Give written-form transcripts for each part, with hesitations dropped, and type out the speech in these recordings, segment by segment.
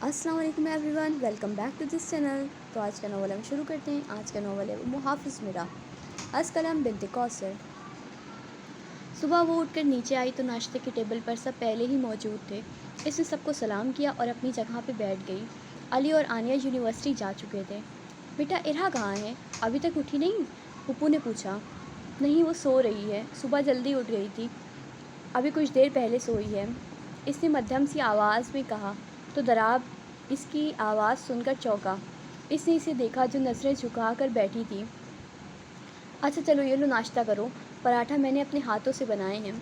السلام علیکم everyone, welcome back to this channel. تو آج کا ناول ہم شروع کرتے ہیں۔ آج کا ناول ہے محافظ میرا، از قلم بنت کوثر۔ صبح وہ اٹھ کر نیچے آئی تو ناشتے کے ٹیبل پر سب پہلے ہی موجود تھے۔ اس نے سب کو سلام کیا اور اپنی جگہ پہ بیٹھ گئی۔ علی اور آنیہ یونیورسٹی جا چکے تھے۔ بیٹا ارہا کہاں ہے؟ ابھی تک اٹھی نہیں؟ پھپھو نے پوچھا۔ نہیں، وہ سو رہی ہے، صبح جلدی اٹھ گئی تھی، ابھی کچھ دیر پہلے سوئی ہے، اس نے مدھم سی آواز میں کہا۔ تو دراب اس کی آواز سن کر چونکا۔ اس نے اسے دیکھا جو نظریں جھکا کر بیٹھی تھی۔ اچھا چلو یہ لو ناشتہ کرو، پراٹھا میں نے اپنے ہاتھوں سے بنائے ہیں۔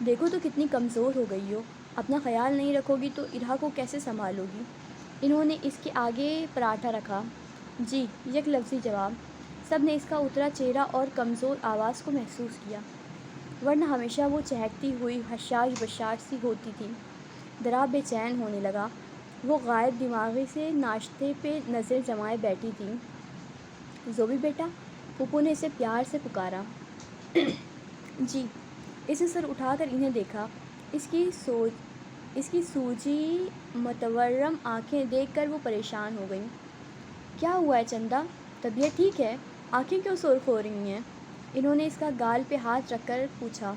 دیکھو تو کتنی کمزور ہو گئی ہو، اپنا خیال نہیں رکھو گی تو ارہا کو کیسے سنبھالو گی؟ انہوں نے اس کے آگے پراٹھا رکھا۔ جی، یک لفظی جواب۔ سب نے اس کا اترا چہرہ اور کمزور آواز کو محسوس کیا، ورنہ ہمیشہ وہ چہکتی ہوئی حشاش بشاش سی ہوتی تھی۔ دراب بے چین ہونے لگا۔ وہ غائب دماغی سے ناشتے پہ نظر جمائے بیٹھی تھی۔ زوبی بیٹا، پھپھو نے اسے پیار سے پکارا۔ جی۔ اس نے سر اٹھا کر انہیں دیکھا۔ اس کی سوجی متورم آنکھیں دیکھ کر وہ پریشان ہو گئیں۔ کیا ہوا ہے چندا؟ طبیعت ٹھیک ہے؟ آنکھیں کیوں سرخ ہو رہی ہیں؟ انہوں نے اس کا گال پہ ہاتھ رکھ کر پوچھا۔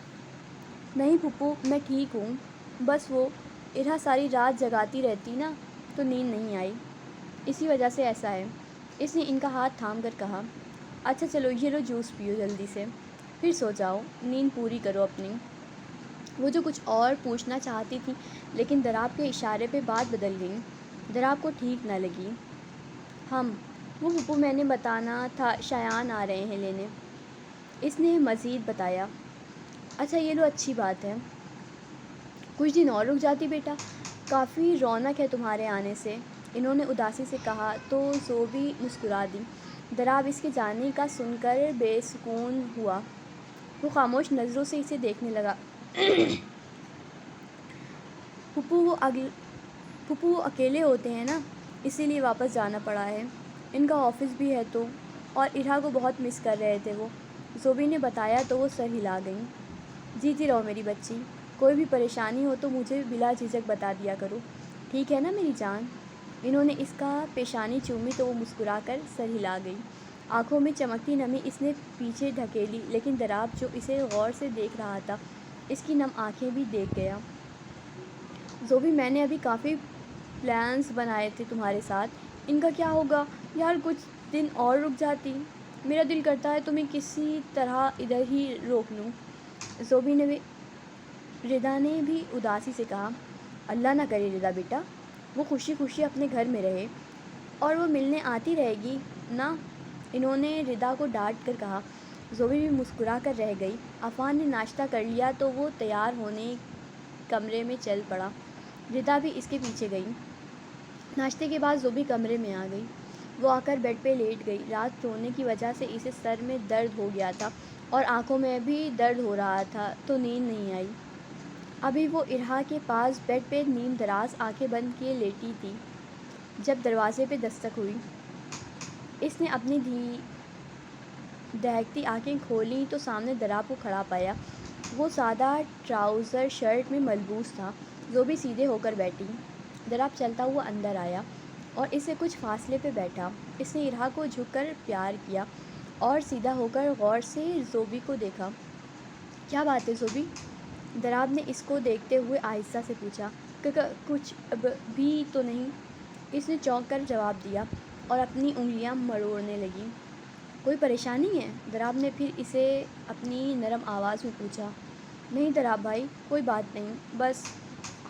نہیں پھپھو، میں ٹھیک ہوں، بس وہ ارہا ساری رات جگاتی رہتی نا تو نیند نہیں آئی، اسی وجہ سے ایسا ہے۔ اس نے ان کا ہاتھ تھام کر کہا۔ اچھا چلو یہ لو جوس پیو جلدی سے، پھر سو جاؤ، نیند پوری کرو اپنی۔ وہ جو کچھ اور پوچھنا چاہتی تھی لیکن دراب کے اشارے پہ بات بدل گئی۔ دراب کو ٹھیک نہ لگی۔ وہ پھپھو میں نے بتانا تھا شایان آ رہے ہیں لینے، اس نے مزید بتایا۔ اچھا یہ لو، اچھی بات ہے، کچھ دن اور رک جاتی بیٹا، کافی رونق ہے تمہارے آنے سے، انہوں نے اداسی سے کہا تو زوبی مسکرا دی۔ دراب اس کے جانے کا سن کر بے سکون ہوا۔ وہ خاموش نظروں سے اسے دیکھنے لگا۔ پھپھو وہ اکیلے ہوتے ہیں نا، اسی لیے واپس جانا پڑا ہے، ان کا آفس بھی ہے تو، اور ارہا کو بہت مس کر رہے تھے وہ، زوبی نے بتایا تو وہ سر ہلا گئیں۔ جیتی رہو میری بچی، کوئی بھی پریشانی ہو تو مجھے بلا جھجک بتا دیا کرو، ٹھیک ہے نا میری جان؟ انہوں نے اس کا پیشانی چومی تو وہ مسکرا کر سر ہلا گئی۔ آنکھوں میں چمکتی نمی اس نے پیچھے دھکیلی، لیکن دراب جو اسے غور سے دیکھ رہا تھا اس کی نم آنکھیں بھی دیکھ گیا۔ زوبی میں نے ابھی کافی پلانز بنائے تھے تمہارے ساتھ، ان کا کیا ہوگا؟ یار کچھ دن اور رک جاتی، میرا دل کرتا ہے تمہیں کسی طرح ادھر ہی روک لوں۔ ردا نے بھی اداسی سے کہا۔ اللہ نہ کرے ردا بیٹا، وہ خوشی خوشی اپنے گھر میں رہے، اور وہ ملنے آتی رہے گی نا، انہوں نے ردا کو ڈانٹ کر کہا۔ زوبی بھی مسکرا کر رہ گئی۔ عفان نے ناشتہ کر لیا تو وہ تیار ہونے کمرے میں چل پڑا۔ ردا بھی اس کے پیچھے گئی۔ ناشتے کے بعد زوبی کمرے میں آ گئی۔ وہ آ کر بیڈ پہ لیٹ گئی۔ رات سونے کی وجہ سے اسے سر میں درد ہو گیا تھا اور آنکھوں میں بھی درد ہو رہا تھا تو نیند نہیں آئی۔ ابھی وہ ارہا کے پاس بیڈ پہ نیم دراز آنکھیں بند کیے لیٹی تھی جب دروازے پہ دستک ہوئی۔ اس نے اپنی دہکتی آنکھیں کھولیں تو سامنے دراب کو کھڑا پایا۔ وہ سادہ ٹراؤزر شرٹ میں ملبوس تھا۔ زوبی سیدھے ہو کر بیٹھی۔ دراب چلتا ہوا اندر آیا اور اس سے کچھ فاصلے پہ بیٹھا۔ اس نے ارہا کو جھک کر پیار کیا اور سیدھا ہو کر غور سے زوبی کو دیکھا۔ کیا بات ہے زوبی؟ دراب نے اس کو دیکھتے ہوئے آہستہ سے پوچھا۔ کچھ بھی تو نہیں، اس نے چونک کر جواب دیا اور اپنی انگلیاں مروڑنے لگی۔ کوئی پریشانی ہے؟ دراب نے پھر اسے اپنی نرم آواز میں پوچھا۔ نہیں دراب بھائی، کوئی بات نہیں، بس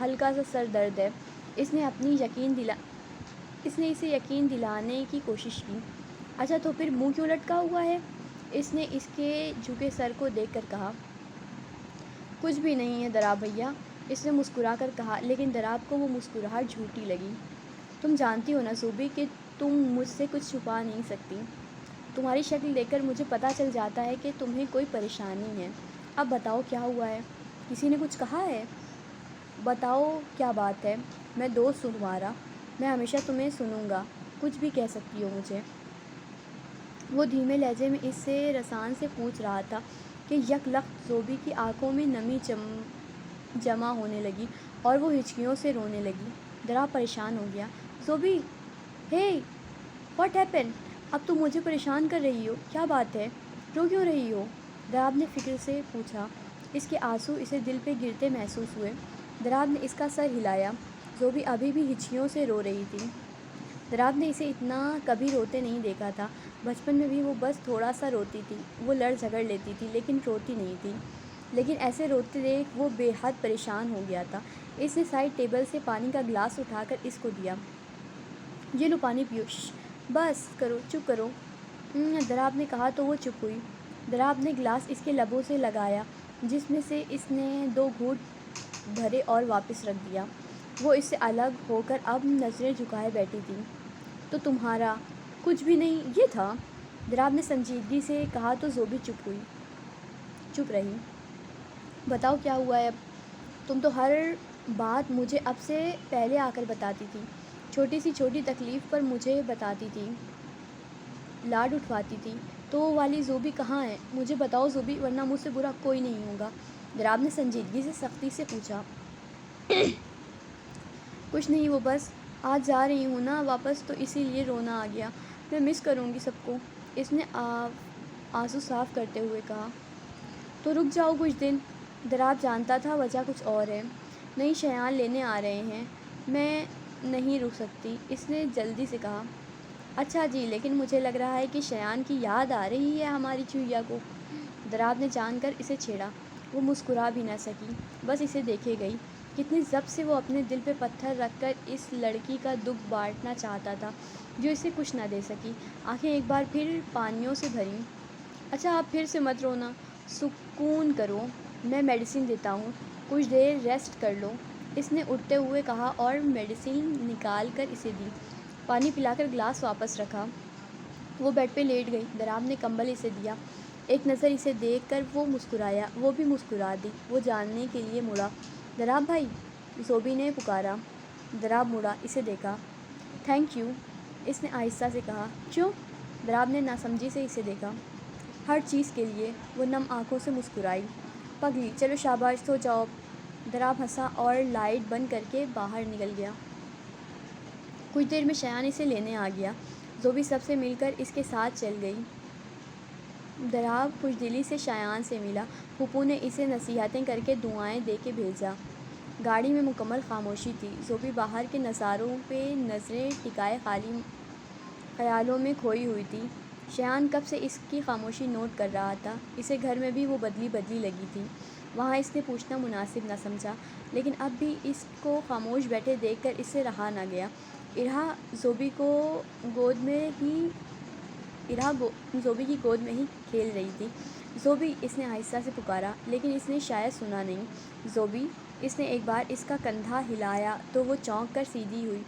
ہلکا سا سر درد ہے، اس نے اسے یقین دلانے کی کوشش کی۔ اچھا تو پھر منہ کیوں لٹکا ہوا ہے؟ اس نے اس کے جھکے سر کو دیکھ کر کہا۔ کچھ بھی نہیں ہے دراب بھیا، اس نے مسکرا کر کہا، لیکن دراب کو وہ مسکراہٹ جھوٹی لگی۔ تم جانتی ہو نا زوبی کہ تم مجھ سے کچھ چھپا نہیں سکتی، تمہاری شکل دیکھ کر مجھے پتہ چل جاتا ہے کہ تمہیں کوئی پریشانی ہے۔ اب بتاؤ کیا ہوا ہے؟ کسی نے کچھ کہا ہے؟ بتاؤ کیا بات ہے، میں دوست ہوں تمہارا، میں ہمیشہ تمہیں سنوں گا، کچھ بھی کہہ سکتی ہو مجھے۔ وہ دھیمے لہجے میں اس سے رسان سے پوچھ رہا تھا کہ یک لخت زوبی کی آنکھوں میں نمی جمع ہونے لگی اور وہ ہچکیوں سے رونے لگی۔ دراب پریشان ہو گیا۔ زوبی، ہے، واٹ ہیپن؟ اب تم مجھے پریشان کر رہی ہو، کیا بات ہے؟ رو کیوں رہی ہو؟ دراب نے فکر سے پوچھا۔ اس کے آنسو اسے دل پہ گرتے محسوس ہوئے۔ دراب نے اس کا سر ہلایا۔ زوبی ابھی بھی ہچکیوں سے رو رہی تھی۔ دراب نے اسے اتنا کبھی روتے نہیں دیکھا تھا۔ بچپن میں بھی وہ بس تھوڑا سا روتی تھی، وہ لڑ جھگڑ لیتی تھی لیکن روتی نہیں تھی۔ لیکن ایسے روتے دیکھ وہ بے حد پریشان ہو گیا تھا۔ اس نے سائڈ ٹیبل سے پانی کا گلاس اٹھا کر اس کو دیا۔ یہ لو پانی پیو۔ شش، بس کرو، چپ کرو، دراب نے کہا تو وہ چپ ہوئی۔ دراب نے گلاس اس کے لبوں سے لگایا جس میں سے اس نے 2 گھونٹ بھرے اور واپس رکھ دیا۔ وہ اس سے الگ ہو کر اب نظریں جھکائے بیٹھی تھی۔ تو تمہارا کچھ بھی نہیں یہ تھا؟ دراب نے سنجیدگی سے کہا تو زوبی چپ رہی۔ بتاؤ کیا ہوا ہے اب؟ تم تو ہر بات مجھے اب سے پہلے آ کر بتاتی تھی، چھوٹی سی چھوٹی تکلیف پر مجھے بتاتی تھی، لاڈ اٹھواتی تھی۔ تو وہ والی زوبی کہاں ہے؟ مجھے بتاؤ زوبی، ورنہ مجھ سے برا کوئی نہیں ہوگا۔ دراب نے سنجیدگی سے سختی سے پوچھا۔ کچھ نہیں، وہ بس آج جا رہی ہوں نا واپس تو اسی لیے رونا آ گیا۔ میں مس کروں گی سب کو، اس نے آنسو صاف کرتے ہوئے کہا۔ تو رک جاؤ کچھ دن۔ دراب جانتا تھا وجہ کچھ اور ہے۔ نہیں، شایان لینے آ رہے ہیں، میں نہیں رک سکتی، اس نے جلدی سے کہا۔ اچھا جی، لیکن مجھے لگ رہا ہے کہ شایان کی یاد آ رہی ہے ہماری چوہیا کو۔ دراب نے جان کر اسے چھیڑا۔ وہ مسکرا بھی نہ سکی، بس اسے دیکھے گئی۔ کتنی ضبط سے وہ اپنے دل پہ پتھر رکھ کر اس لڑکی کا دکھ بانٹنا چاہتا تھا جو اسے کچھ نہ دے سکی۔ آنکھیں ایک بار پھر پانیوں سے بھریں۔ اچھا آپ پھر سے مت رونا، سکون کرو، میں میڈیسن دیتا ہوں، کچھ دیر ریسٹ کر لو، اس نے اٹھتے ہوئے کہا اور میڈیسن نکال کر اسے دی۔ پانی پلا کر گلاس واپس رکھا۔ وہ بیڈ پہ لیٹ گئی۔ دراب نے کمبل اسے دیا۔ ایک نظر اسے دیکھ کر وہ مسکرایا، وہ بھی مسکرا دی۔ وہ جاننے کے لیے مڑا۔ دراب بھائی، زوبی نے پکارا۔ دراب مڑا، اسے دیکھا۔ تھینک یو، اس نے آہستہ سے کہا۔ کیوں؟ دراب نے ناسمجھی سے اسے دیکھا۔ ہر چیز کے لیے، وہ نم آنکھوں سے مسکرائی۔ پگلی، چلو شاباش، سو جاؤ اب۔ دراب ہنسا اور لائٹ بند کر کے باہر نکل گیا۔ کچھ دیر میں شایان اسے لینے آ گیا۔ زوبی سب سے مل کر اس کے ساتھ چل گئی۔ دراب خوش دلی سے شایان سے ملا۔ پھوپھو نے اسے نصیحتیں کر کے دعائیں دے کے بھیجا۔ گاڑی میں مکمل خاموشی تھی۔ زوبی باہر کے نظاروں پہ نظریں ٹکائے خالی خیالوں میں کھوئی ہوئی تھی۔ شایان کب سے اس کی خاموشی نوٹ کر رہا تھا۔ اسے گھر میں بھی وہ بدلی لگی تھی۔ وہاں اس نے پوچھنا مناسب نہ سمجھا، لیکن اب بھی اس کو خاموش بیٹھے دیکھ کر اس سے رہا نہ گیا۔ ارہا زوبی کی گود میں ہی کھیل رہی تھی۔ زوبی، اس نے آہستہ سے پکارا، لیکن اس نے شاید سنا نہیں۔ زوبی، اس نے ایک بار اس کا کندھا ہلایا تو وہ چونک کر سیدھی ہوئی۔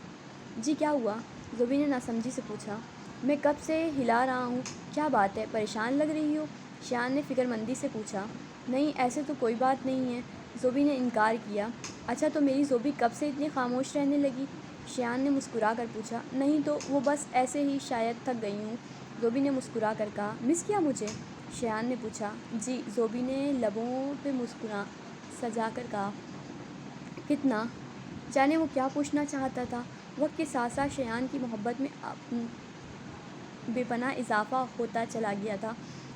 جی کیا ہوا؟ زوبی نے ناسمجھی سے پوچھا۔ میں کب سے ہلا رہا ہوں، کیا بات ہے، پریشان لگ رہی ہو؟ شایان نے فکر مندی سے پوچھا۔ نہیں، ایسے تو کوئی بات نہیں ہے، زوبی نے انکار کیا۔ اچھا تو میری زوبی کب سے اتنی خاموش رہنے لگی؟ شایان نے مسکرا کر پوچھا۔ نہیں تو، وہ بس ایسے ہی، شاید تھک گئی ہوں، زوبی نے مسکرا کر کہا۔ مس کیا مجھے؟ شایان نے پوچھا۔ جی، زوبی نے لبوں پہ مسکراہٹ سجا کر کہا۔ کتنا؟ جانے وہ کیا پوچھنا چاہتا تھا۔ وقت کے ساتھ ساتھ شایان کی محبت میں بے پناہ اضافہ ہوتا چلا گیا تھا۔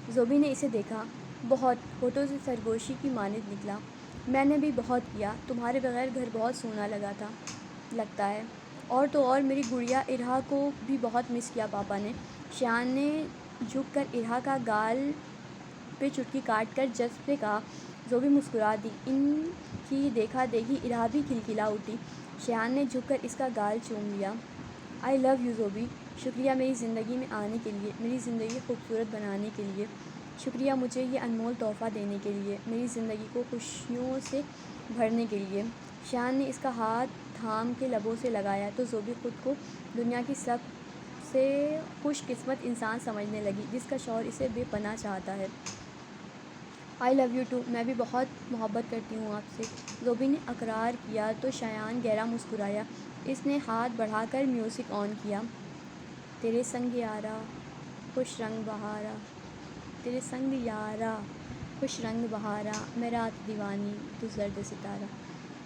زوبی نے اسے دیکھا۔ بہت، ہونٹوں سے سرگوشی کی مانند نکلا۔ میں نے بھی بہت کیا، تمہارے بغیر گھر بہت سونا لگتا ہے، اور تو اور میری گڑیا ارہا کو بھی بہت مس کیا پاپا نے۔ شایان نے جھک کر ارہا کا گال پہ چٹکی کاٹ کر جذب سے کہا۔ زوبی مسکرا دی۔ ان کی دیکھا دیکھی ارہا بھی کھلکھلا اٹھی۔ شایان نے جھک کر اس کا گال چوم لیا۔ آئی لو یو زوبی، شکریہ میری زندگی میں آنے کے لیے، میری زندگی خوبصورت بنانے کے لیے، شکریہ مجھے یہ انمول تحفہ دینے کے لیے، میری زندگی کو خوشیوں سے بھرنے کے لیے۔ شایان نے اس کا ہاتھ تھام کے لبوں سے لگایا تو زوبی خود کو دنیا کی سب سے خوش قسمت انسان سمجھنے لگی جس کا شوہر اسے بے پناہ چاہتا ہے۔ آئی لو یو ٹو، میں بھی بہت محبت کرتی ہوں آپ سے، زوبی نے اقرار کیا تو شایان گہرا مسکرایا۔ اس نے ہاتھ بڑھا کر میوزک آن کیا۔ تیرے سنگ یارا خوش رنگ بہارا، تیرے سنگ یارا خوش رنگ بہارا، میں رات دیوانی تو زرد ستارہ۔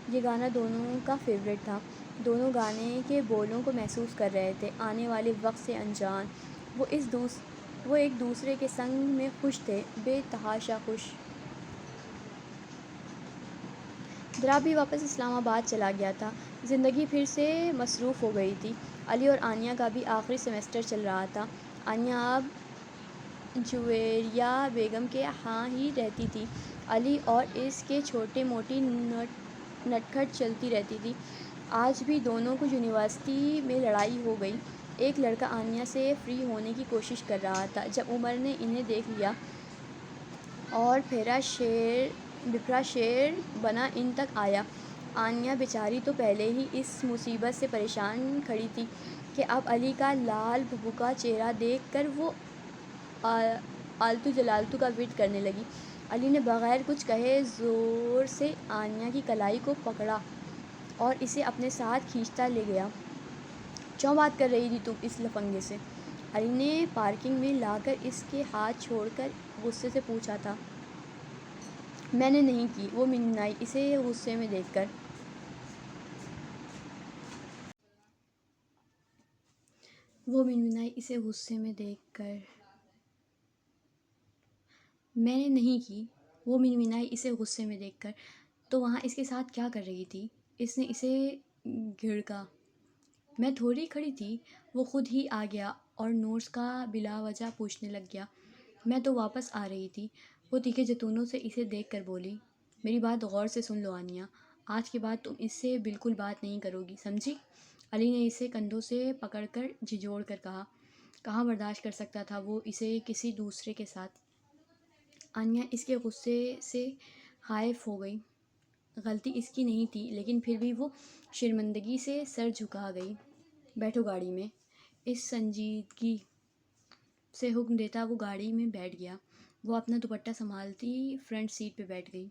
یہ گانا دونوں کا فیوریٹ تھا۔ دونوں گانے کے بولوں کو محسوس کر رہے تھے، آنے والے وقت سے انجان۔ وہ ایک دوسرے کے سنگ میں خوش تھے، بے تحاشا خوش۔ درا بھی واپس اسلام آباد چلا گیا تھا۔ زندگی پھر سے مصروف ہو گئی تھی۔ علی اور آنیہ کا بھی آخری سیمسٹر چل رہا تھا۔ آنیہ اب جویریہ بیگم کے ہاں ہی رہتی تھی۔ علی اور اس کے چھوٹی موٹی نٹکھٹ چلتی رہتی تھی۔ آج بھی دونوں کو یونیورسٹی میں لڑائی ہو گئی۔ ایک لڑکا آنیہ سے فری ہونے کی کوشش کر رہا تھا۔ جب عمر نے انہیں دیکھ لیا اور بپھرا شیر بنا ان تک آیا۔ آنیہ بیچاری تو پہلے ہی اس مصیبت سے پریشان کھڑی تھی کہ اب علی کا لال بھبکا چہرہ دیکھ کر وہ آلتو جلالتو کا ورد کرنے لگی۔ علی نے بغیر کچھ کہے زور سے آنیہ کی کلائی کو پکڑا اور اسے اپنے ساتھ کھینچتا لے گیا۔ کیوں بات کر رہی تھی تم اس لفنگے سے؟ علی نے پارکنگ میں لا کر اس کے ہاتھ چھوڑ کر غصے سے پوچھا تھا۔ میں نے نہیں کی، وہ منمنائی اسے غصے میں دیکھ کر۔ میں نے نہیں کی، وہ منمنائی اسے غصے میں دیکھ کر۔ تو وہاں اس کے ساتھ کیا کر رہی تھی؟ اس نے اسے گھڑکا۔ میں تھوڑی کھڑی تھی، وہ خود ہی آ گیا اور نوٹس کا بلا وجہ پوچھنے لگ گیا۔ میں تو واپس آ رہی تھی، وہ تیکھے جتونوں سے اسے دیکھ کر بولی۔ میری بات غور سے سن لو آنیہ، آج کے بعد تم اس سے بالکل بات نہیں کرو گی، سمجھی؟ علی نے اسے کندھوں سے پکڑ کر جھنجھوڑ کر کہا۔ کہاں برداشت کر سکتا تھا وہ اسے کسی دوسرے کے ساتھ؟ آنیہ اس کے غصے سے خائف ہو گئی۔ غلطی اس کی نہیں تھی، لیکن پھر بھی وہ شرمندگی سے سر جھکا گئی۔ بیٹھو گاڑی میں، اس سنجیدگی سے حکم دیتا وہ گاڑی میں بیٹھ گیا۔ وہ اپنا دوپٹہ سنبھالتی فرنٹ سیٹ پہ بیٹھ گئی۔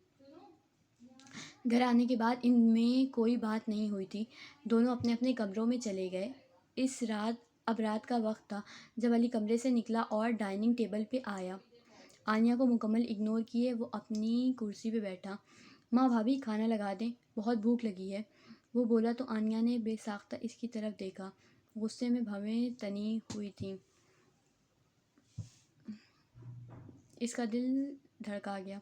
گھر آنے کے بعد ان میں کوئی بات نہیں ہوئی تھی۔ دونوں اپنے اپنے کمروں میں چلے گئے۔ اب رات کا وقت تھا جب علی کمرے سے نکلا اور ڈائننگ ٹیبل پہ آیا۔ آنیہ کو مکمل اگنور کیے وہ اپنی کرسی پہ بیٹھا۔ ماں بھابھی کھانا لگا دیں، بہت بھوک لگی ہے، وہ بولا تو آنیہ نے بے ساختہ اس کی طرف دیکھا۔ غصے میں بھویں تنی ہوئی تھیں۔ اس کا دل دھڑکا گیا،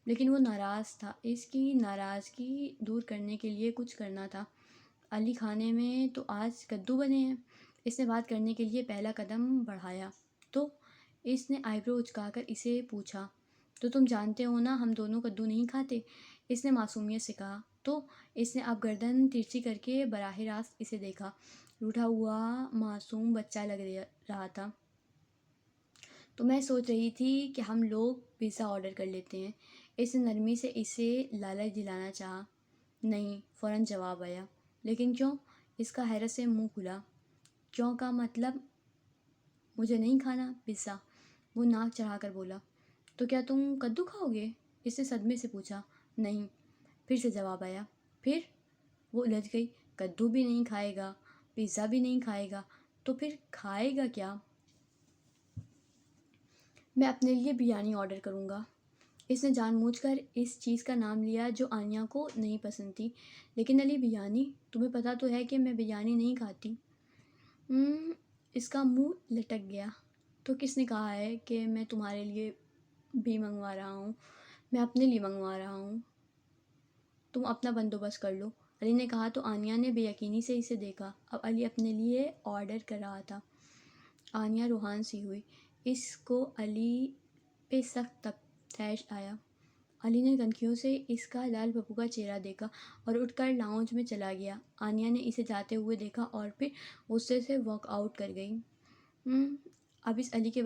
لیکن وہ ناراض تھا۔ اس کی ناراضگی دور کرنے کے لیے کچھ کرنا تھا۔ علی کھانے میں تو آج کدو بنے ہیں، اس نے بات کرنے کے لیے پہلا قدم بڑھایا۔ تو اس نے آئی برو اچکا کر اسے پوچھا۔ تو تم جانتے ہو نا ہم دونوں کدو نہیں کھاتے، اس نے معصومیت سے کہا۔ تو اس نے اب گردن ترچھی کر کے براہ راست اسے دیکھا۔ روٹھا ہوا معصوم بچہ لگ رہا تھا۔ تو میں سوچ رہی تھی کہ ہم لوگ پیزا آرڈر کر لیتے ہیں، اس نے نرمی سے اسے لالچ دلانا چاہا۔ نہیں، فوراً جواب آیا۔ لیکن کیوں؟ اس کا حیرت سے منہ کھلا۔ کیوں کا مطلب؟ مجھے نہیں کھانا پیزا، وہ ناک چڑھا کر بولا۔ تو کیا تم کدو کھاؤ گے؟ اس نے صدمے سے پوچھا۔ نہیں، پھر سے جواب آیا۔ پھر؟ وہ الجھ گئی۔ کدو بھی نہیں کھائے گا، پیزا بھی نہیں کھائے گا، تو پھر کھائے گا کیا؟ میں اپنے لیے بریانی آرڈر کروں گا۔ اس نے جان بوجھ کر اس چیز کا نام لیا جو آنیہ کو نہیں پسند تھی۔ لیکن علی، بریانی؟ تمہیں پتہ تو ہے کہ میں بریانی نہیں کھاتی۔ اس کا منہ لٹک گیا۔ تو کس نے کہا ہے کہ میں تمہارے لیے بھی منگوا رہا ہوں؟ میں اپنے لیے منگوا رہا ہوں، تم اپنا بندوبست کر لو، علی نے کہا۔ تو آنیہ نے بے یقینی سے اسے دیکھا۔ اب علی اپنے لیے آرڈر کر رہا تھا۔ آنیہ روحان سی ہوئی۔ اس کو علی پہ سخت تفتیش آیا۔ علی نے کنکھیوں سے اس کا لال بھبکا چہرہ دیکھا اور اٹھ کر لاؤنج میں چلا گیا۔ آنیہ نے اسے جاتے ہوئے دیکھا اور پھر غصے سے واک آؤٹ کر گئی۔ اب اس علی کے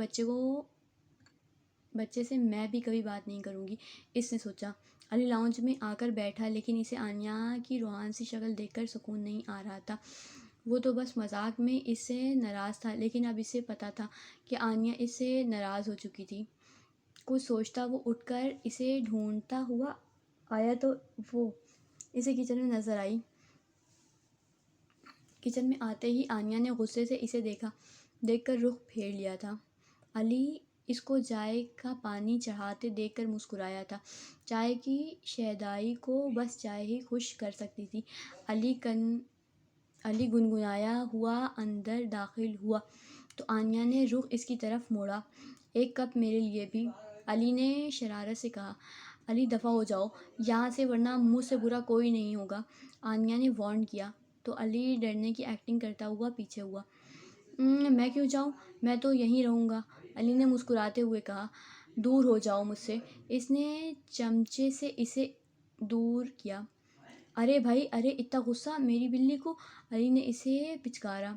بچے سے میں بھی کبھی بات نہیں کروں گی، اس نے سوچا۔ علی لاؤنج میں آ کر بیٹھا، لیکن اسے آنیہ کی روحان سی شکل دیکھ کر سکون نہیں آ رہا تھا۔ وہ تو بس مذاق میں اس سے ناراض تھا، لیکن اب اسے پتہ تھا کہ آنیہ اس سے ناراض ہو چکی تھی۔ کچھ سوچتا وہ اٹھ کر اسے ڈھونڈتا ہوا آیا تو وہ اسے کچن میں نظر آئی۔ کچن میں آتے ہی آنیہ نے غصے سے اسے دیکھ کر رخ پھیر لیا تھا۔ علی اس کو چائے کا پانی چڑھاتے دیکھ کر مسکرایا تھا۔ چائے کی شیدائی کو بس چائے ہی خوش کر سکتی تھی۔ علی گنگنایا ہوا اندر داخل ہوا تو آنیا نے رخ اس کی طرف موڑا۔ ایک کپ میرے لیے بھی، علی نے شرارت سے کہا۔ علی دفع ہو جاؤ یہاں سے ورنہ مجھ سے برا کوئی نہیں ہوگا، آنیا نے وارن کیا تو علی ڈرنے کی ایکٹنگ کرتا ہوا پیچھے ہوا۔ میں کیوں جاؤں، میں تو یہیں رہوں گا، علی نے مسکراتے ہوئے کہا۔ دور ہو جاؤ مجھ سے، اس نے چمچے سے اسے دور کیا۔ ارے بھائی ارے اتنا غصہ میری بلی کو، علی نے اسے پچکارا۔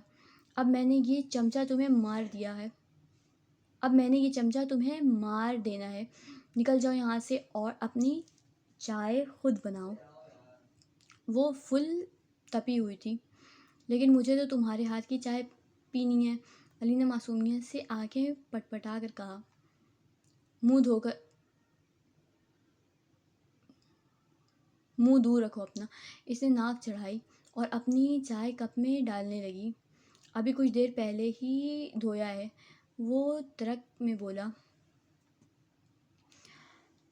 اب میں نے یہ چمچہ تمہیں مار دینا ہے، نکل جاؤ یہاں سے اور اپنی چائے خود بناؤ۔ وہ فل تپی ہوئی تھی۔ لیکن مجھے تو تمہارے ہاتھ کی چائے پینی ہے، علی نے معصومیت سے آنکھیں پٹپٹا کر کہا۔ منہ دور رکھو اپنا، اس نے ناک چڑھائی اور اپنی چائے کپ میں ڈالنے لگی۔ ابھی کچھ دیر پہلے ہی دھویا ہے، وہ ترک میں بولا۔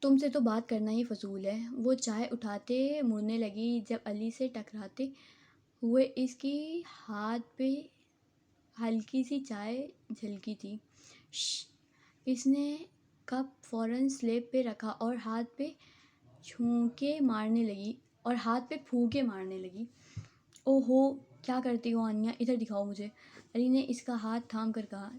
تم سے تو بات کرنا ہی فضول ہے، وہ چائے اٹھاتے مڑنے لگی جب علی سے ٹکراتے ہوئے اس کی ہاتھ پہ ہلکی سی چائے جھلکی تھی۔ شش، اس نے کپ فوراً سلیب پہ رکھا اور ہاتھ پہ پھونکے مارنے لگی۔ او ہو، کیا کرتی ہو آنیا، ادھر دکھاؤ مجھے، علی نے اس کا ہاتھ تھام کر کہا۔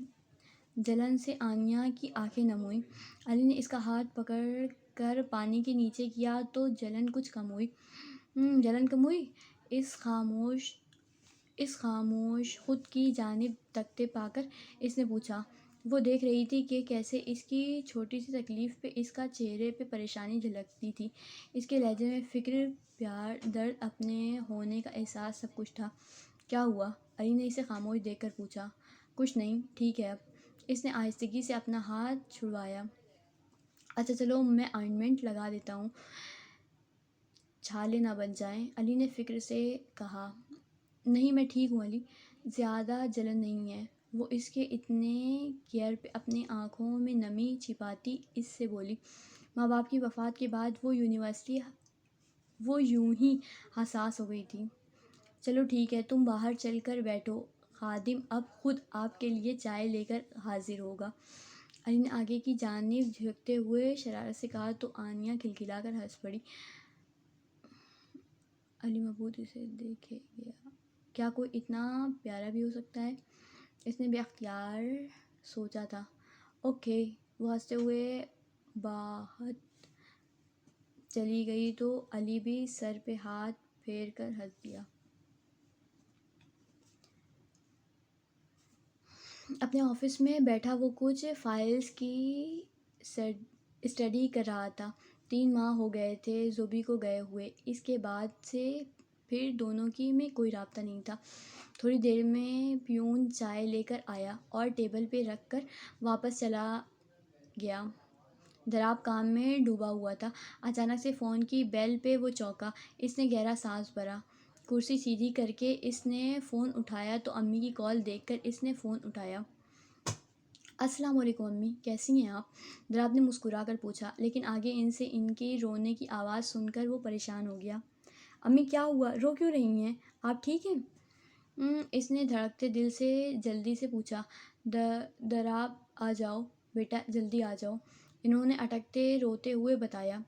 جلن سے آنیا کی آنکھیں نم ہوئیں۔ علی نے اس کا ہاتھ پکڑ کر پانی کے نیچے کیا تو جلن کچھ کم ہوئی۔ جلن کم ہوئی؟ اس خاموش خود کی جانب تکتے پا کر اس نے پوچھا۔ وہ دیکھ رہی تھی کہ کیسے اس کی چھوٹی سی تکلیف پہ اس کا چہرے پہ پریشانی جھلکتی تھی۔ اس کے لہجے میں فکر، پیار، درد، اپنے ہونے کا احساس، سب کچھ تھا۔ کیا ہوا، علی نے اسے خاموش دیکھ کر پوچھا۔ کچھ نہیں، ٹھیک ہے اب، اس نے آہستگی سے اپنا ہاتھ چھڑوایا۔ اچھا چلو میں آئنمنٹ لگا دیتا ہوں، چھالے نہ بن جائیں، علی نے فکر سے کہا۔ نہیں میں ٹھیک ہوں علی، زیادہ جلن نہیں ہے، وہ اس کے اتنے کیئر پہ اپنی آنکھوں میں نمی چھپاتی اس سے بولی۔ ماں باپ کی وفات کے بعد وہ یوں ہی حساس ہو گئی تھی۔ چلو ٹھیک ہے، تم باہر چل کر بیٹھو، خادم اب خود آپ کے لیے چائے لے کر حاضر ہوگا، علی نے آگے کی جانب جھکتے ہوئے شرارت سے کہا تو آنیا کھلکھلا کر ہنس پڑی۔ علی مبہوت اسے دیکھے گیا۔ کیا کوئی اتنا پیارا بھی ہو سکتا ہے، اس نے بے اختیار سوچا تھا۔ اوکے، وہ ہنستے ہوئے باہر چلی گئی تو علی بھی سر پہ ہاتھ پھیر کر ہنس دیا۔ اپنے آفس میں بیٹھا وہ کچھ فائلز کی اسٹڈی کر رہا تھا۔ 3 ماہ ہو گئے تھے زوبی کو گئے ہوئے، اس کے بعد سے پھر دونوں کی میں کوئی رابطہ نہیں تھا۔ تھوڑی دیر میں پیون چائے لے کر آیا اور ٹیبل پہ رکھ کر واپس چلا گیا۔ دراب کام میں ڈوبا ہوا تھا۔ اچانک سے فون کی بیل پہ وہ چونکا۔ اس نے گہرا سانس بھرا، کرسی سیدھی کر کے اس نے فون اٹھایا تو امی کی کال دیکھ کر اس نے فون اٹھایا۔ السلام علیکم امی، کیسی ہیں آپ؟ دراب نے مسکرا کر پوچھا، لیکن آگے ان سے ان کی رونے کی آواز سن کر وہ پریشان ہو گیا۔ امی کیا ہوا، رو کیوں رہی ہیں، آپ ٹھیک ہیں؟ اس نے دھڑکتے دل سے جلدی سے پوچھا۔ دراب آ جاؤ بیٹا، جلدی آ جاؤ، انہوں نے اٹکتے روتے ہوئے بتایا۔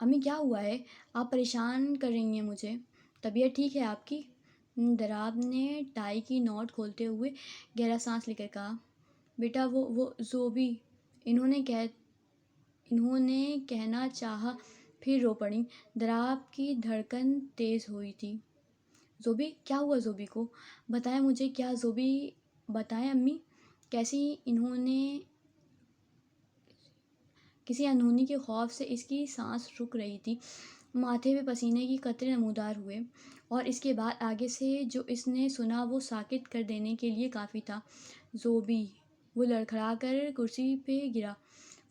امی کیا ہوا ہے، آپ پریشان کر رہی ہیں مجھے، طبیعت ٹھیک ہے آپ کی؟ دراب نے ٹائی کی نوٹ کھولتے ہوئے گہرا سانس لے کر کہا۔ بیٹا وہ زوبی، انہوں نے کہنا چاہا پھر رو پڑیں۔ دراب کی دھڑکن تیز ہوئی تھی۔ زوبی، کیا ہوا زوبی کو، بتائیں مجھے، کیا زوبی، بتائیں امی، کسی انہونی کے خوف سے اس کی سانس رک رہی تھی، ماتھے پہ پسینے کے قطرے نمودار ہوئے، اور اس کے بعد آگے سے جو اس نے سنا وہ ساکت کر دینے کے لیے کافی تھا۔ زوبی، وہ لڑکھڑا کر کرسی پہ گرا،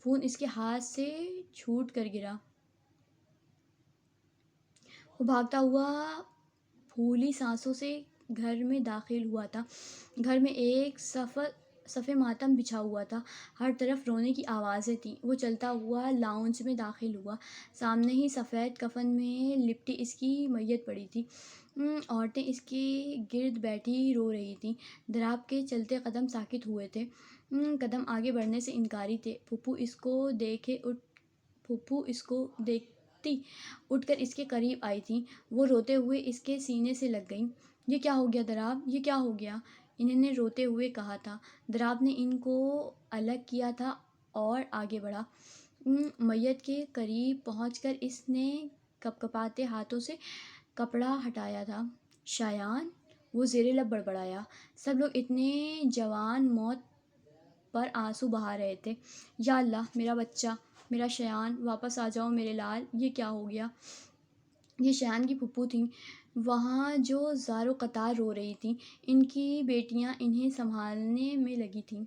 فون اس کے ہاتھ سے چھوٹ کر گرا۔ وہ بھاگتا ہوا پھولی سانسوں سے گھر میں داخل ہوا تھا۔ گھر میں ایک صف ماتم بچھا ہوا تھا، ہر طرف رونے کی آوازیں تھیں۔ وہ چلتا ہوا لاؤنج میں داخل ہوا۔ سامنے ہی سفید کفن میں لپٹی اس کی میت پڑی تھی۔ عورتیں اس کے گرد بیٹھی رو رہی تھیں۔ دراب کے چلتے قدم ساکت ہوئے تھے، قدم آگے بڑھنے سے انکاری تھے۔ پھوپھو اس کو دیکھتی اٹھ کر اس کے قریب آئی تھیں۔ وہ روتے ہوئے اس کے سینے سے لگ گئیں۔ یہ کیا ہو گیا دراب، یہ کیا ہو گیا؟ انہوں نے روتے ہوئے کہا تھا۔ دراب نے ان کو الگ کیا تھا اور آگے بڑھا۔ میت کے قریب پہنچ کر اس نے کپکپاتے ہاتھوں سے کپڑا ہٹایا تھا۔ شایان، وہ زیر لب بڑبڑایا۔ سب لوگ اتنے جوان موت پر آنسو بہا رہے تھے۔ یا اللہ، میرا بچہ، میرا شایان، واپس آ جاؤ میرے لال، یہ کیا ہو گیا؟ یہ شایان کی پھوپھو تھیں، وہاں جو زاروں قطار رو رہی تھیں۔ ان کی بیٹیاں انہیں سنبھالنے میں لگی تھیں۔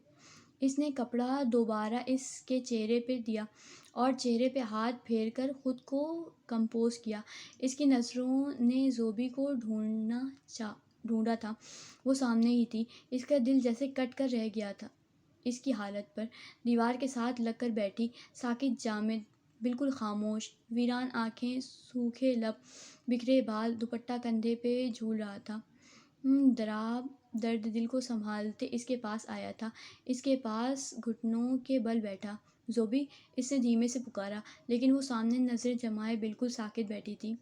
اس نے کپڑا دوبارہ اس کے چہرے پہ دیا اور چہرے پہ ہاتھ پھیر کر خود کو کمپوز کیا۔ اس کی نظروں نے زوبی کو ڈھونڈا تھا، وہ سامنے ہی تھی۔ اس کا دل جیسے کٹ کر رہ گیا تھا اس کی حالت پر۔ دیوار کے ساتھ لگ کر بیٹھی، ساکت، جامد، بالکل خاموش، ویران آنکھیں، سوکھے لب، بکھرے بال، دوپٹہ کندھے پہ جھول رہا تھا۔ دراب درد دل کو سنبھالتے اس کے پاس آیا تھا، اس کے پاس گھٹنوں کے بل بیٹھا۔ زوبی، اس نے دھیمے سے پکارا، لیکن وہ سامنے نظر جمائے بالکل ساکت بیٹھی تھی۔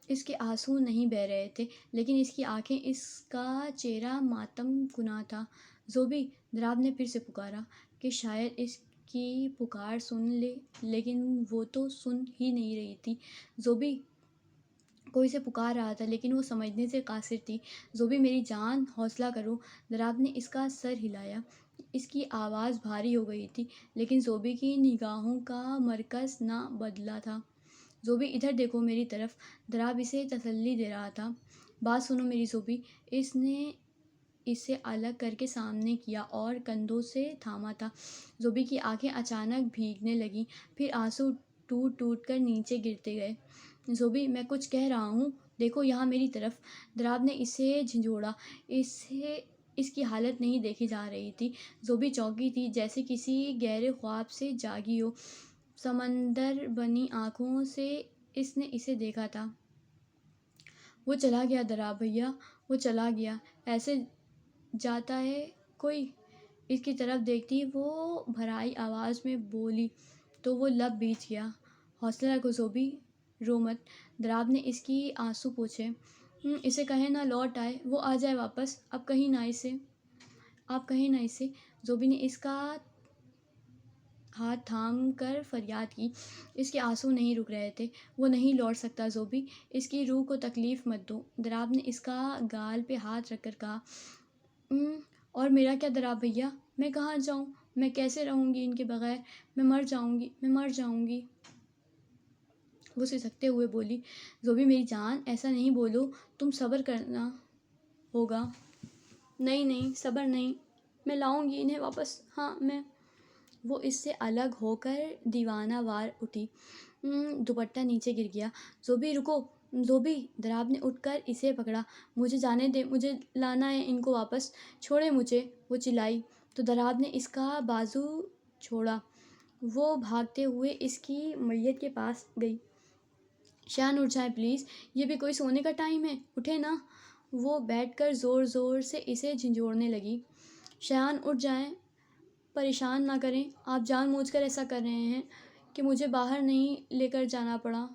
اس کے آنسو نہیں بہہ رہے تھے، لیکن اس کی آنکھیں، اس کا چہرہ ماتم کنا تھا۔ زوبی، دراب نے پھر سے پکارا کہ شاید اس کی پکار سن لے، لیکن وہ تو سن ہی نہیں رہی تھی۔ زوبی، کوئی اسے پکار رہا تھا، لیکن وہ سمجھنے سے قاصر تھی۔ زوبی میری جان، حوصلہ کرو۔ دراب نے اس کا سر ہلایا۔ اس کی آواز بھاری ہو گئی تھی، لیکن زوبی کی نگاہوں کا مرکز نہ بدلا تھا۔ زوبی، ادھر دیکھو میری طرف۔ دراب اسے تسلی دے رہا تھا۔ بات سنو میری زوبی۔ اس نے اسے الگ کر کے سامنے کیا اور کندھوں سے تھاما تھا۔ زوبی کی آنکھیں اچانک بھیگنے لگیں، پھر آنسو ٹوٹ ٹوٹ کر نیچے گرتے گئے۔ زوبی، میں کچھ کہہ رہا ہوں، دیکھو یہاں میری طرف۔ دراب نے اسے جھنجھوڑا۔ اس کی حالت نہیں دیکھی جا رہی تھی۔ زوبی چونکی تھی، جیسے کسی گہرے خواب سے جاگی ہو۔ سمندر بنی آنکھوں سے اس نے اسے دیکھا تھا۔ وہ چلا گیا دراب بھیا، وہ چلا گیا۔ ایسے جاتا ہے کوئی؟ اس کی طرف دیکھتی وہ بھرائی آواز میں بولی تو وہ لب بیچ گیا۔ حوصلہ رکھو زوبی، رو مت۔ دراب نے اس کی آنسو پوچھے۔ اسے کہیں نہ لوٹ آئے، وہ آ جائے واپس، آپ کہیں نہ اسے۔ زوبی نے اس کا ہاتھ تھام کر فریاد کی۔ اس کے آنسو نہیں رک رہے تھے۔ وہ نہیں لوٹ سکتا زوبی، اس کی روح کو تکلیف مت دو۔ دراب نے اس کا گال پہ ہاتھ رکھ کر کہا۔ اور میرا کیا دراب بھیا، میں کہاں جاؤں، میں کیسے رہوں گی ان کے بغیر؟ میں مر جاؤں گی۔ وہ سسکتے ہوئے بولی۔ زوبی میری جان، ایسا نہیں بولو، تم صبر کرنا ہوگا۔ نہیں، صبر نہیں، میں لاؤں گی انہیں واپس، ہاں میں۔ وہ اس سے الگ ہو کر دیوانہ وار اٹھی۔ دوپٹہ نیچے گر گیا۔ زوبی رکو، زوبی، دراب نے اٹھ کر اسے پکڑا۔ مجھے جانے دے، مجھے لانا ہے ان کو واپس، چھوڑے مجھے، وہ چلائی تو دراب نے اس کا بازو چھوڑا۔ وہ بھاگتے ہوئے اس کی میت کے پاس گئی۔ شایان اٹھ جائیں پلیز، یہ بھی کوئی سونے کا ٹائم ہے، اٹھے نا۔ وہ بیٹھ کر زور زور سے اسے جھنجھوڑنے لگی۔ شایان اٹھ جائیں، پریشان نہ کریں، آپ جان بوجھ کر ایسا کر رہے ہیں کہ مجھے باہر نہیں لے کر جانا پڑا۔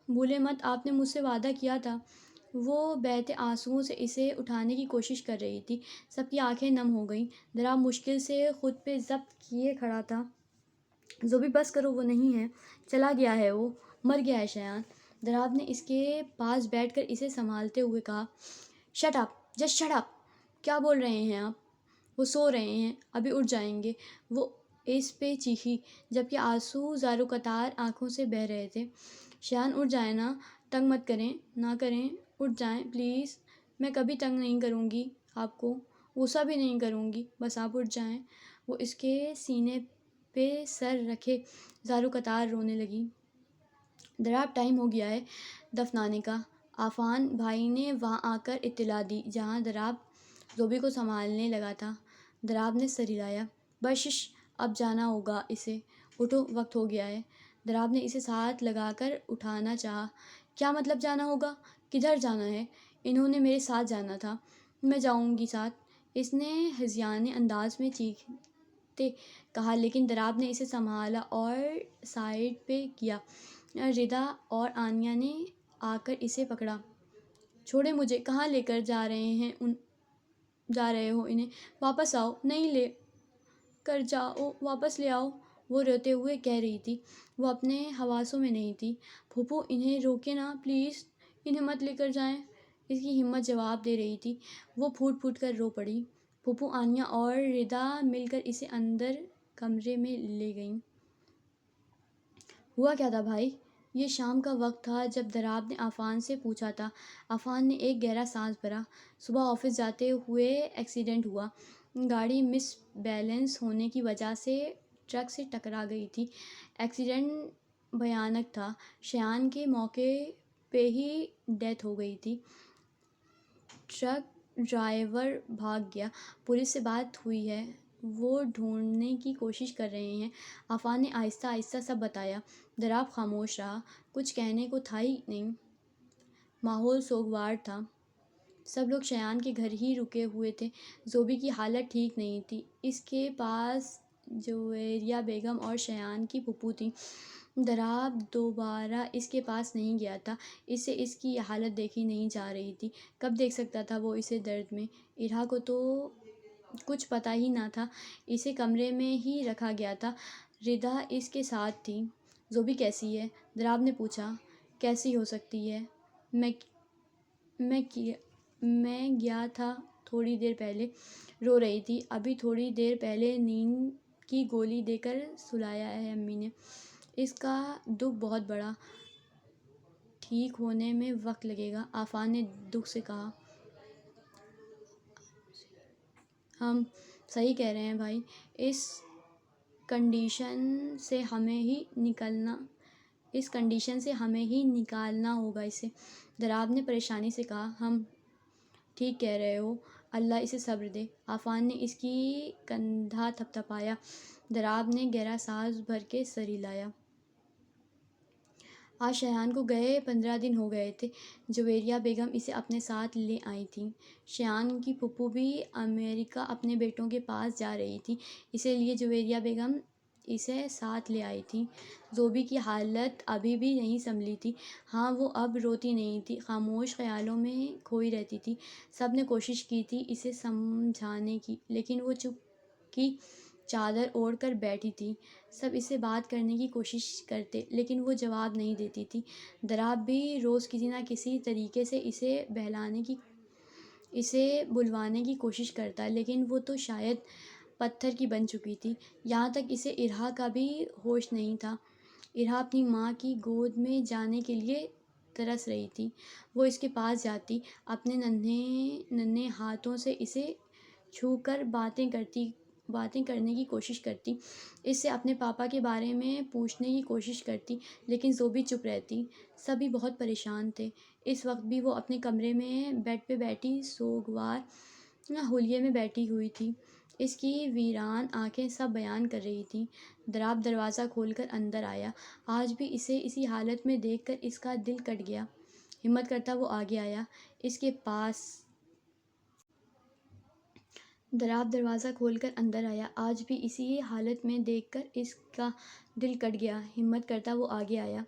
بھولے مت، آپ نے مجھ سے وعدہ کیا تھا۔ وہ بہتے آنسوؤں سے اسے اٹھانے کی کوشش کر رہی تھی۔ سب کی آنکھیں نم ہو گئیں۔ دراب مشکل سے خود پہ ضبط کیے کھڑا تھا۔ زوبی بس کرو، وہ نہیں ہے، چلا گیا ہے، وہ مر گیا ہے شایان۔ دراب نے اس کے پاس بیٹھ کر اسے سنبھالتے ہوئے کہا۔ Shut up, just shut up, کیا بول رہے ہیں آپ؟ وہ سو رہے ہیں، ابھی اٹھ جائیں گے، وہ اس پہ چیخی، جبکہ آنسو زاروں قطار آنکھوں سے بہہ رہے تھے۔ شایان اٹھ جائیں نا، تنگ مت کریں، نہ کریں، اٹھ جائیں پلیز، میں کبھی تنگ نہیں کروں گی آپ کو، غصہ بھی نہیں کروں گی، بس آپ اٹھ جائیں۔ وہ اس کے سینے پہ سر رکھے زاروں قطار رونے لگی۔ دراب، ٹائم ہو گیا ہے دفنانے کا۔ عفان بھائی نے وہاں آ کر اطلاع دی جہاں دراب زوبی کو سنبھالنے لگا تھا۔ دراب نے سر ہلایا۔ بشش، اب جانا ہوگا اسے، اٹھو وقت ہو گیا ہے۔ دراب نے اسے ساتھ لگا کر اٹھانا چاہا۔ کیا مطلب جانا ہوگا؟ کدھر جانا ہے؟ انہوں نے میرے ساتھ جانا تھا۔ میں جاؤں گی ساتھ، اس نے ہذیانِ انداز میں چیختے کہا، لیکن دراب نے اسے سنبھالا اور سائیڈ پہ کیا۔ ردا اور آنیا نے آ کر اسے پکڑا۔ چھوڑیں مجھے، کہاں لے کر جا رہے ہو انہیں؟ واپس آؤ، نہیں لے کر جاؤ، واپس لے آؤ، وہ روتے ہوئے کہہ رہی تھی۔ وہ اپنے حواسوں میں نہیں تھی۔ پھوپھو انہیں روکیں نا پلیز، انہیں مت لے کر جائیں، اس کی ہمت جواب دے رہی تھی۔ وہ پھوٹ پھوٹ کر رو پڑی۔ پھوپھو، آنیا اور ردا مل کر اسے اندر کمرے میں لے گئیں۔ ہوا کیا تھا بھائی؟ یہ شام کا وقت تھا جب دراب نے عفان سے پوچھا تھا۔ عفان نے ایک گہرا سانس بھرا۔ صبح آفس جاتے ہوئے ایکسیڈنٹ ہوا۔ گاڑی مس بیلنس ہونے کی وجہ سے ٹرک سے ٹکرا گئی تھی۔ ایکسیڈنٹ بھیانک تھا۔ شایان کے موقع پہ ہی ڈیتھ ہو گئی تھی۔ ٹرک ڈرائیور بھاگ گیا۔ پولیس سے بات ہوئی ہے، وہ ڈھونڈنے کی کوشش کر رہے ہیں۔ عفان نے آہستہ آہستہ سب بتایا۔ دراب خاموش رہا۔ کچھ کہنے کو تھا ہی نہیں۔ ماحول سوگوار تھا۔ سب لوگ شایان کے گھر ہی رکے ہوئے تھے۔ زوبی کی حالت ٹھیک نہیں تھی۔ اس کے پاس جویریہ بیگم اور شایان کی پھوپھو تھیں۔ دراب دوبارہ اس کے پاس نہیں گیا تھا۔ اس سے اس کی یہ حالت دیکھی نہیں جا رہی تھی۔ کب دیکھ سکتا تھا وہ اسے درد میں؟ ارہا کو تو کچھ پتہ ہی نہ تھا۔ اسے کمرے میں ہی رکھا گیا تھا۔ ردا اس کے ساتھ تھی۔ زوبی کیسی ہے؟ دراب نے پوچھا۔ کیسی ہو سکتی ہے؟ میں گیا تھا تھوڑی دیر پہلے، رو رہی تھی۔ ابھی تھوڑی دیر پہلے نیند کی گولی دے کر سلایا ہے امی نے۔ اس کا دکھ بہت بڑا، ٹھیک ہونے میں وقت لگے گا، عفان نے دکھ سے کہا۔ ہم صحیح کہہ رہے ہیں بھائی، اس کنڈیشن سے ہمیں ہی نکالنا ہوگا اسے، دراب نے پریشانی سے کہا۔ ہم ٹھیک کہہ رہے ہو، اللہ اسے صبر دے، عفان نے اس کی کندھا تھپتھپایا۔ دراب نے گہرا سانس بھر کے سر ہلایا۔ آج شایان کو گئے 15 دن ہو گئے تھے۔ جویریہ بیگم اسے اپنے ساتھ لے آئی تھیں۔ شایان کی پھوپھو بھی امریکہ اپنے بیٹوں کے پاس جا رہی تھی، اسی لیے جویریہ بیگم اسے ساتھ لے آئی تھیں۔ زوبی کی حالت ابھی بھی نہیں سنبھلی تھی۔ ہاں، وہ اب روتی نہیں تھی، خاموش خیالوں میں کھوئی رہتی تھی۔ سب نے کوشش کی تھی اسے سمجھانے کی، لیکن وہ چپ کی چادر اوڑھ کر بیٹھی تھی۔ سب اسے بات کرنے کی کوشش کرتے، لیکن وہ جواب نہیں دیتی تھی۔ دراب بھی روز کسی نہ کسی طریقے سے اسے بلوانے کی کوشش کرتا، لیکن وہ تو شاید پتھر کی بن چکی تھی۔ یہاں تک اسے ارہا کا بھی ہوش نہیں تھا۔ ارہا اپنی ماں کی گود میں جانے کے لیے ترس رہی تھی۔ وہ اس کے پاس جاتی، اپنے ننھے ہاتھوں سے اسے چھو کر باتیں کرنے کی کوشش کرتی، اس سے اپنے پاپا کے بارے میں پوچھنے کی کوشش کرتی، لیکن زوبی چپ رہتی۔ سبھی بہت پریشان تھے۔ اس وقت بھی وہ اپنے کمرے میں بیڈ پہ بیٹھی سوگوار حلیے میں بیٹھی ہوئی تھی۔ اس کی ویران آنکھیں سب بیان کر رہی تھیں۔ دراب دروازہ کھول کر اندر آیا۔ آج بھی اسے اسی حالت میں دیکھ کر اس کا دل کٹ گیا۔ ہمت کرتا وہ آگے آیا، اس کے پاس۔ دراب دروازہ کھول کر اندر آیا۔ آج بھی اسی حالت میں دیکھ کر اس کا دل کٹ گیا۔ ہمت کرتا وہ آگے آیا،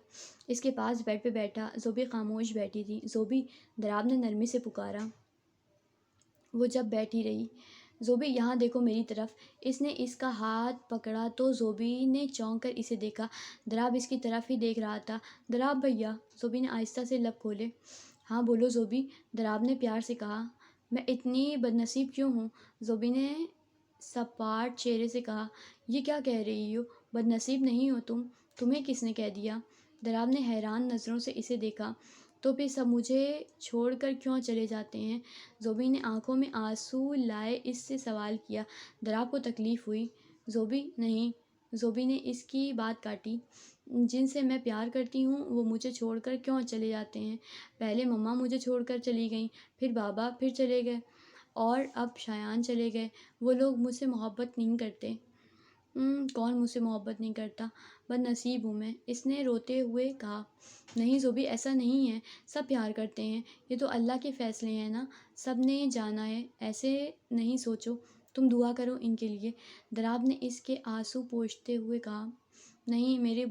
اس کے پاس بیڈ پہ بیٹھا۔ زوبی خاموش بیٹھی تھی۔ زوبی، دراب نے نرمی سے پکارا۔ وہ چپ بیٹھی رہی۔ زوبی، یہاں دیکھو میری طرف۔ اس نے اس کا ہاتھ پکڑا تو زوبی نے چونک کر اسے دیکھا۔ دراب اس کی طرف ہی دیکھ رہا تھا۔ دراب بھیا، زوبی نے آہستہ سے لب کھولے۔ ہاں بولو زوبی، دراب نے پیار سے کہا۔ میں اتنی بدنصیب کیوں ہوں؟ زوبی نے سپاٹ چہرے سے کہا۔ یہ کیا کہہ رہی ہو؟ بدنصیب نہیں ہو تم، تمہیں کس نے کہہ دیا؟ دراب نے حیران نظروں سے اسے دیکھا۔ تو پھر سب مجھے چھوڑ کر کیوں چلے جاتے ہیں؟ زوبی نے آنکھوں میں آنسو لائے اس سے سوال کیا۔ دراب کو تکلیف ہوئی؟ زوبی، نہیں۔ زوبی نے اس کی بات کاٹی۔ جن سے میں پیار کرتی ہوں وہ مجھے چھوڑ کر کیوں چلے جاتے ہیں؟ پہلے مما مجھے چھوڑ کر چلی گئیں، پھر بابا، پھر چلے گئے۔ اور اب شایان چلے گئے، وہ لوگ مجھ سے محبت نہیں کرتے۔ کون مجھ سے محبت نہیں کرتا، بد نصیب ہوں میں، اس نے روتے ہوئے کہا۔ نہیں زوبی، ایسا نہیں ہے، سب پیار کرتے ہیں، یہ تو اللہ کے فیصلے ہیں نا، سب نے جانا ہے، ایسے نہیں سوچو، تم دعا کرو ان کے لیے۔ دراب نے اس کے آنسو پوچھتے ہوئے کہا۔ نہیں میری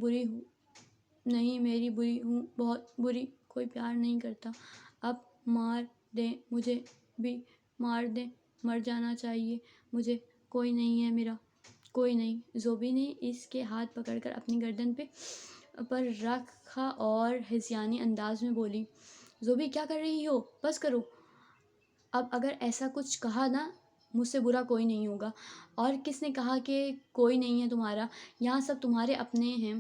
بری ہوں، بہت بری، کوئی پیار نہیں کرتا، اب مار دیں مجھے بھی، مار دیں، مر جانا چاہیے مجھے، کوئی نہیں ہے میرا، کوئی نہیں۔ زوبی نے اس کے ہاتھ پکڑ کر اپنی گردن پر رکھا اور ہذیانی انداز میں بولی۔ زوبی کیا کر رہی ہو، بس کرو، اب اگر ایسا کچھ کہا نا، مجھ سے برا کوئی نہیں ہوگا۔ اور کس نے کہا کہ کوئی نہیں ہے تمہارا، یہاں سب تمہارے اپنے ہیں،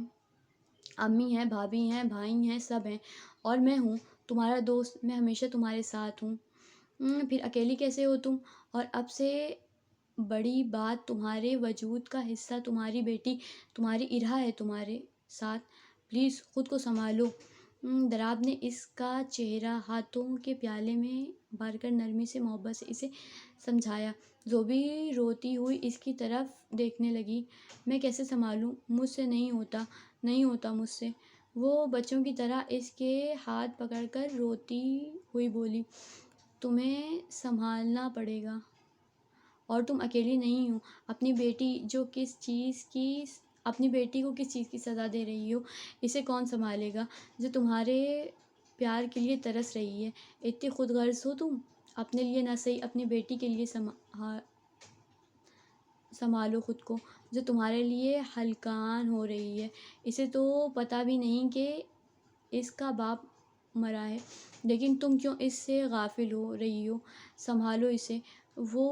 امی ہیں، بھابھی ہیں، بھائی ہیں، سب ہیں، اور میں ہوں تمہارا دوست، میں ہمیشہ تمہارے ساتھ ہوں۔ پھر اکیلی کیسے ہو تم؟ اور اب سے بڑی بات، تمہارے وجود کا حصہ تمہاری بیٹی، تمہاری ارہا ہے تمہارے ساتھ، پلیز خود کو سنبھالو۔ دراب نے اس کا چہرہ ہاتھوں کے پیالے میں بھر کر نرمی سے، محبت سے اسے سمجھایا۔ زوبی روتی ہوئی اس کی طرف دیکھنے لگی۔ میں کیسے سنبھالوں، مجھ سے نہیں ہوتا مجھ سے، وہ بچوں کی طرح اس کے ہاتھ پکڑ کر روتی ہوئی بولی۔ تمہیں سنبھالنا پڑے گا، اور تم اکیلی نہیں ہو، اپنی بیٹی کو کس چیز کی سزا دے رہی ہو، اسے کون سنبھالے گا، جو تمہارے پیار کے لیے ترس رہی ہے، اتنی خود غرض ہو تم، اپنے لیے نہ صحیح اپنی بیٹی کے لیے سنبھالو خود کو، جو تمہارے لیے ہلکان ہو رہی ہے، اسے تو پتہ بھی نہیں کہ اس کا باپ مرا ہے، لیکن تم کیوں اس سے غافل ہو رہی ہو، سنبھالو اسے، وہ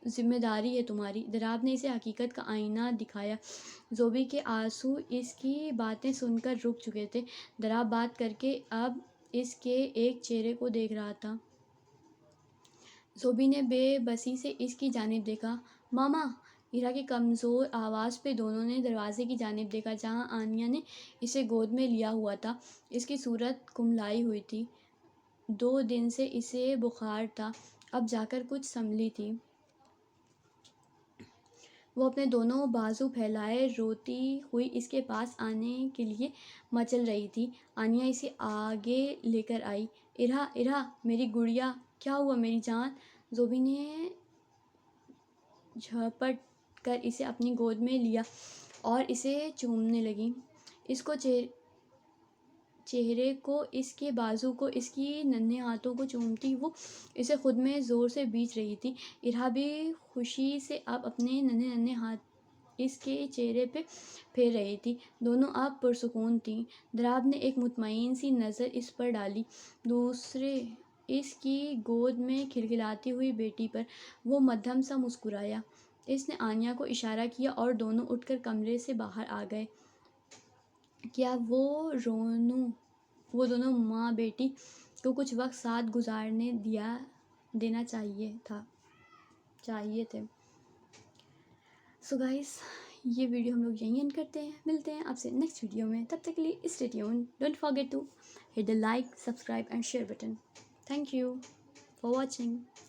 ذمہ داری ہے تمہاری۔ دراب نے اسے حقیقت کا آئینہ دکھایا۔ زوبی کے آنسو اس کی باتیں سن کر رک چکے تھے۔ دراب بات کر کے اب اس کے ایک چہرے کو دیکھ رہا تھا۔ زوبی نے بے بسی سے اس کی جانب دیکھا۔ ماما! ارا کی کمزور آواز پہ دونوں نے دروازے کی جانب دیکھا، جہاں آنیہ نے اسے گود میں لیا ہوا تھا۔ اس کی صورت کملائی ہوئی تھی، 2 دن سے اسے بخار تھا، اب جا کر کچھ سنبھلی تھی۔ وہ اپنے دونوں بازو پھیلائے روتی ہوئی اس کے پاس آنے کے لیے مچل رہی تھی۔ آنیہ اسے آگے لے کر آئی۔ ارا میری گڑیا، کیا ہوا میری جان؟ زوبی نے جھپٹ کر اسے اپنی گود میں لیا اور اسے چومنے لگی۔ اس کو چہرے کو، اس کے بازو کو، اس کی ننھے ہاتھوں کو چومتی وہ اسے خود میں زور سے بیچ رہی تھی۔ ارا بھی خوشی سے اب اپنے ننھے ہاتھ اس کے چہرے پہ پھیر رہی تھی۔ دونوں اب پرسکون تھیں۔ دراب نے ایک مطمئن سی نظر اس پر ڈالی، دوسرے اس کی گود میں کھلکھلاتی ہوئی بیٹی پر۔ وہ مدھم سا مسکرایا۔ اس نے آنیہ کو اشارہ کیا اور دونوں اٹھ کر کمرے سے باہر آ گئے۔ کیا وہ دونوں ماں بیٹی کو کچھ وقت ساتھ گزارنے دینا چاہیے تھے۔ سو گائز، یہ ویڈیو ہم لوگ یہیں اینڈ کرتے ہیں، ملتے ہیں آپ سے نیکسٹ ویڈیو میں، تب تک کے لیے stay tuned, don't forget to hit the like, subscribe and share button. Thank you for watching.